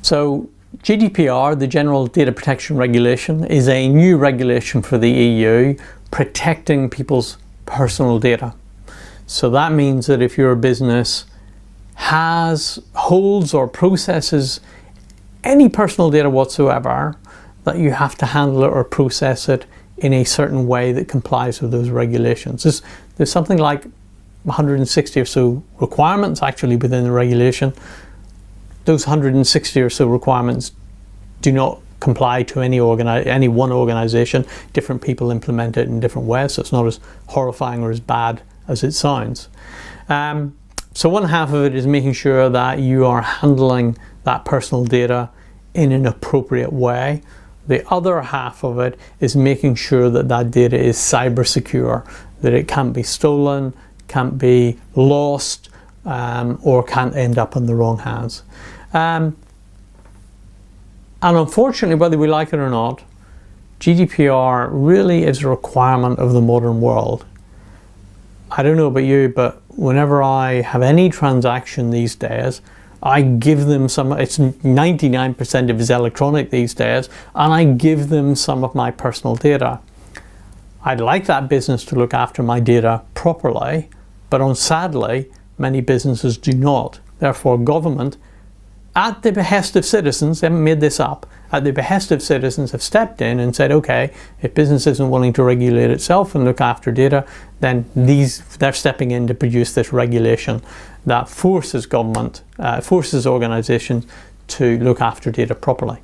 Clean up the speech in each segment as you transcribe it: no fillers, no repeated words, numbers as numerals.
So GDPR, the General Data Protection Regulation, is a new regulation for the EU protecting people's personal data. So that means that if your business holds or processes any personal data whatsoever, that you have to handle it or process it in a certain way that complies with those regulations. There's something like 160 or so requirements actually within the regulation. Those 160 or so requirements do not comply to any one organization. Different people implement it in different ways, so it's not as horrifying or as bad as it sounds. So one half of it is making sure that you are handling that personal data in an appropriate way. The other half of it is making sure that that data is cyber secure, that it can't be stolen, can't be lost, or can't end up in the wrong hands. And unfortunately, whether we like it or not, GDPR really is a requirement of the modern world. I don't know about you, but whenever I have any transaction these days, I give them it's 99% of it is electronic these days, and I give them some of my personal data. I'd like that business to look after my data properly, but sadly, many businesses do not. Therefore, government, at the behest of citizens, they haven't made this up, at the behest of citizens have stepped in and said, okay, if business isn't willing to regulate itself and look after data, then they're stepping in to produce this regulation that forces organizations to look after data properly.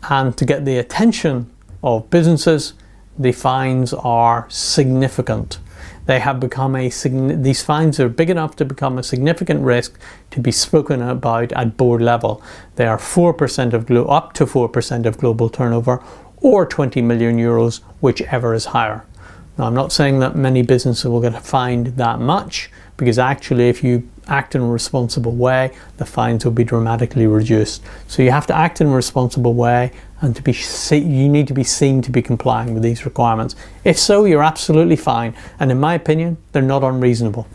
And to get the attention of businesses, the fines are significant. They have become these fines are big enough to become a significant risk to be spoken about at board level. They are 4% up to 4% of global turnover, or 20 million euros, whichever is higher. Now, I'm not saying that many businesses will get fined that much, because actually if you act in a responsible way, the fines will be dramatically reduced. So you have to act in a responsible way, and you need to be seen to be complying with these requirements. If so, you're absolutely fine, and in my opinion, they're not unreasonable.